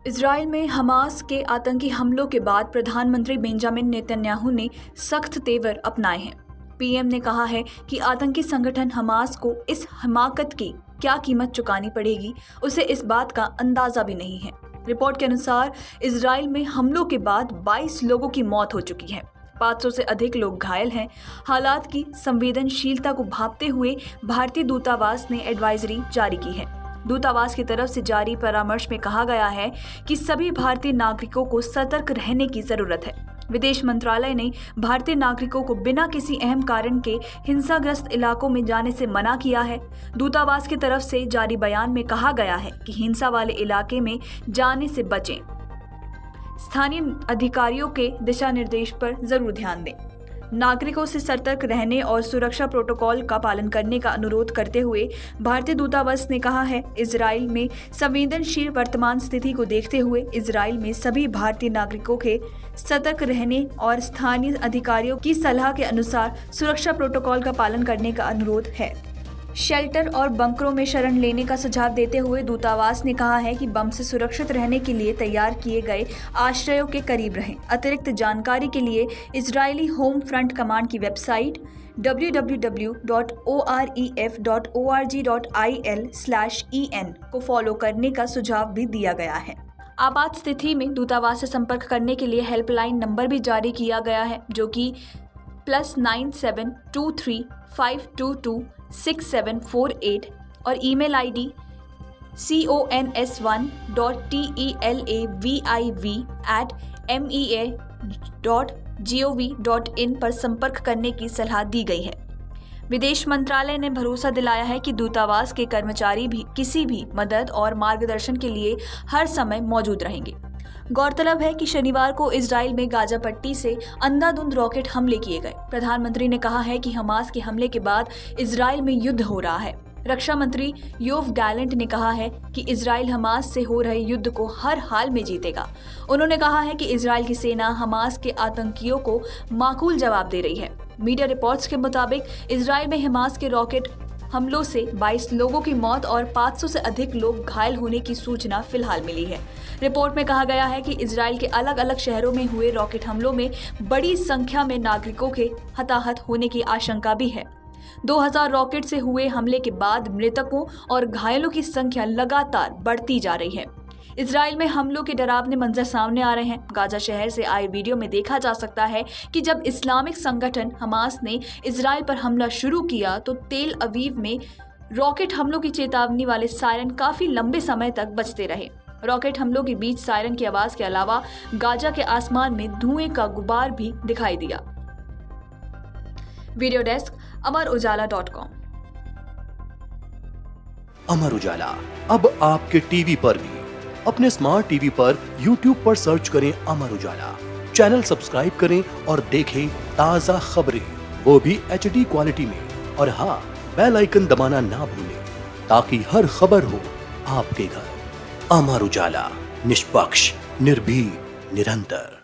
Israel में Hamas के आतंकी हमलों के बाद प्रधानमंत्री बेंजामिन नेतन्याहू ने सख्त तेवर अपनाए हैं। पीएम ने कहा है कि आतंकी संगठन हमास को इस हमाकत की क्या कीमत चुकानी पड़ेगी, उसे इस बात का अंदाजा भी नहीं है। रिपोर्ट के अनुसार इजराइल में हमलों के बाद 22 लोगों की मौत हो चुकी है। 500 से अधिक लोग घायल हैं। हालात की संवेदनशीलता को भांपते हुए भारतीय दूतावास ने एडवाइजरी जारी की है। दूतावास की तरफ से जारी परामर्श में कहा गया है कि सभी भारतीय नागरिकों को सतर्क रहने की जरूरत है। विदेश मंत्रालय ने भारतीय नागरिकों को बिना किसी अहम कारण के हिंसाग्रस्त इलाकों में जाने से मना किया है। दूतावास की तरफ से जारी बयान में कहा गया है कि हिंसा वाले इलाके में जाने से बचें। स्थानीय अधिकारियों के दिशा निर्देश पर जरूर ध्यान दें। नागरिकों से सतर्क रहने और सुरक्षा प्रोटोकॉल का पालन करने का अनुरोध करते हुए भारतीय दूतावास ने कहा है, इजराइल में संवेदनशील वर्तमान स्थिति को देखते हुए इजराइल में सभी भारतीय नागरिकों के सतर्क रहने और स्थानीय अधिकारियों की सलाह के अनुसार सुरक्षा प्रोटोकॉल का पालन करने का अनुरोध है। शेल्टर और बंकरों में शरण लेने का सुझाव देते हुए दूतावास ने कहा है कि बम से सुरक्षित रहने के लिए तैयार किए गए आश्रयों के करीब रहें। अतिरिक्त जानकारी के लिए इजरायली होम फ्रंट कमांड की वेबसाइट www.oref.org.il/en को फॉलो करने का सुझाव भी दिया गया है। आपात स्थिति में दूतावास से संपर्क करने के लिए हेल्पलाइन नंबर भी जारी किया गया है, जो कि +9723522648 और ईमेल आईडी cons1.televiv@mea.gov.in पर संपर्क करने की सलाह दी गई है। विदेश मंत्रालय ने भरोसा दिलाया है कि दूतावास के कर्मचारी भी किसी भी मदद और मार्गदर्शन के लिए हर समय मौजूद रहेंगे। गौरतलब है कि शनिवार को इजराइल में गाजा पट्टी से अंधाधुंध रॉकेट हमले किए गए। प्रधानमंत्री ने कहा है कि हमास के हमले के बाद इजराइल में युद्ध हो रहा है। रक्षा मंत्री योव गैलेंट ने कहा है कि इजराइल हमास से हो रहे युद्ध को हर हाल में जीतेगा। उन्होंने कहा है कि इजराइल की सेना हमास के आतंकियों को माकूल जवाब दे रही है। मीडिया रिपोर्ट्स के मुताबिक इजराइल में हमास के रॉकेट हमलों से 22 लोगों की मौत और 500 से अधिक लोग घायल होने की सूचना फिलहाल मिली है। रिपोर्ट में कहा गया है कि इजराइल के अलग अलग शहरों में हुए रॉकेट हमलों में बड़ी संख्या में नागरिकों के हताहत होने की आशंका भी है। 2000 रॉकेट से हुए हमले के बाद मृतकों और घायलों की संख्या लगातार बढ़ती जा रही है। इजराइल में हमलों के डरावने मंजर सामने आ रहे हैं। गाजा शहर से आए वीडियो में देखा जा सकता है कि जब इस्लामिक संगठन हमास ने इजराइल पर हमला शुरू किया तो तेल अवीव में रॉकेट हमलों की चेतावनी वाले सायरन काफी लंबे समय तक बजते रहे। रॉकेट हमलों के बीच सायरन की आवाज के अलावा गाजा के आसमान में धुएं का गुबार भी दिखाई दिया। Video desk अमरउजाला.com। अमर उजाला अब आपके टीवी पर भी। अपने स्मार्ट टीवी पर YouTube पर सर्च करें अमर उजाला, चैनल सब्सक्राइब करें और देखें ताजा खबरें, वो भी HD क्वालिटी में। और हाँ, बेल आइकन दबाना ना भूलें ताकि हर खबर हो आपके घर। अमर उजाला, निष्पक्ष, निर्भीक, निरंतर।